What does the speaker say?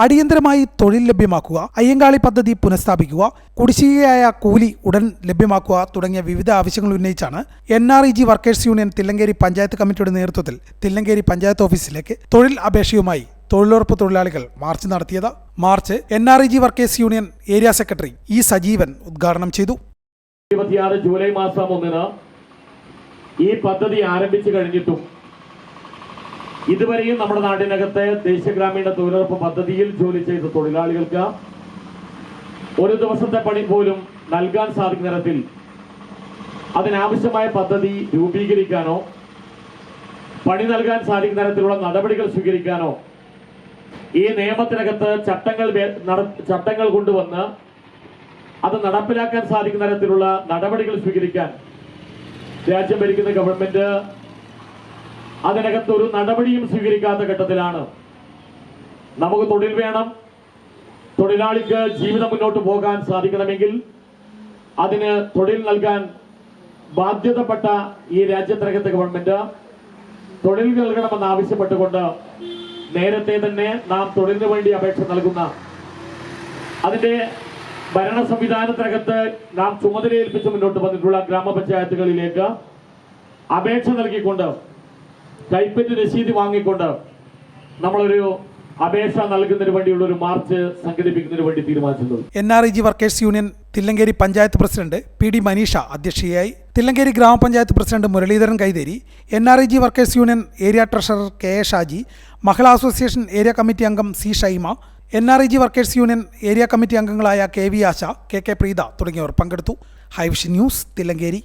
അടിയന്തരമായി തൊഴിൽ ലഭ്യമാക്കുക, അയ്യങ്കാളി പദ്ധതി പുനഃസ്ഥാപിക്കുക, കുടിശ്ശികയായ കൂലി ഉടൻ ലഭ്യമാക്കുക തുടങ്ങിയ വിവിധ ആവശ്യങ്ങൾ ഉന്നയിച്ചാണ് NREG workers union Thillankeri panchayat കമ്മിറ്റിയുടെ നേതൃത്വത്തിൽ തില്ലങ്കേരി പഞ്ചായത്ത് ഓഫീസിലേക്ക് തൊഴിൽ അപേക്ഷയുമായി തൊഴിലുറപ്പ് തൊഴിലാളികൾ മാർച്ച് നടത്തിയത്. March NREG workers union area secretary E. Sajeevan ഉദ്ഘാടനം ചെയ്തു. 26 ജൂലൈ മാസം 1-ന് ഈ പദ്ധതി ആരംഭിച്ചു കഴിഞ്ഞിട്ടും ഇതുവരെയും നമ്മുടെ നാടിനകത്തെ ദേശീയ ഗ്രാമീണ തൊഴിലുറപ്പ് പദ്ധതിയിൽ ജോലി ചെയ്ത തൊഴിലാളികൾക്ക് ഒരു ദിവസത്തെ പണി പോലും നൽകാൻ സാധിക്കുന്ന തരത്തിൽ അതിനാവശ്യമായ പദ്ധതി രൂപീകരിക്കാനോ പണി നൽകാൻ സാധിക്കുന്ന തരത്തിലുള്ള നടപടികൾ സ്വീകരിക്കാനോ ഈ നിയമത്തിനകത്ത് ചട്ടങ്ങൾ കൊണ്ടുവന്ന് അത് നടപ്പിലാക്കാൻ സാധിക്കുന്ന തരത്തിലുള്ള നടപടികൾ സ്വീകരിക്കാൻ രാജ്യം ഭരിക്കുന്ന ഗവൺമെന്റ് അതിനകത്ത് ഒരു നടപടിയും സ്വീകരിക്കാത്ത ഘട്ടത്തിലാണ്. നമുക്ക് തൊഴിൽ വേണം, തൊഴിലാളിക്ക് ജീവിതം മുന്നോട്ട് പോകാൻ സാധിക്കണമെങ്കിൽ അതിന് തൊഴിൽ നൽകാൻ ബാധ്യതപ്പെട്ട ഈ രാജ്യത്തിനകത്തെ ഗവൺമെന്റ് തൊഴിൽ നൽകണമെന്ന് ആവശ്യപ്പെട്ടുകൊണ്ട് നേരത്തെ തന്നെ നാം തൊഴിലിന് വേണ്ടി അപേക്ഷ നൽകുന്ന അതിന്റെ ഭരണ സംവിധാനത്തിനകത്ത് നാം ചുമതലയേൽപ്പിച്ച് മുന്നോട്ട് വന്നിട്ടുള്ള ഗ്രാമപഞ്ചായത്തുകളിലേക്ക് അപേക്ഷ നൽകിക്കൊണ്ട് കൈപ്പറ്റ് രസീത് വാങ്ങിക്കൊണ്ട് നമ്മളൊരു അപേക്ഷ നൽകുന്നതിന് വേണ്ടിയുള്ള ഒരു മാർച്ച് സംഘടിപ്പിക്കുന്നതിന് വേണ്ടി തീരുമാനിച്ചിട്ടുണ്ട്. NREG workers union Thillankeri panchayat president PD Maneesha അധ്യക്ഷയായി. തില്ലങ്കേരി ഗ്രാമപഞ്ചായത്ത് president Muraleedharan Kaitheri, NREG workers union area treasurer KA Shaji, Mahila association area committee അംഗം C. Shaima, NREG workers union area committee അംഗങ്ങളായ KV ആശ, KK പ്രീത തുടങ്ങിയവർ പങ്കെടുത്തു. Hivision news, Thillankeri.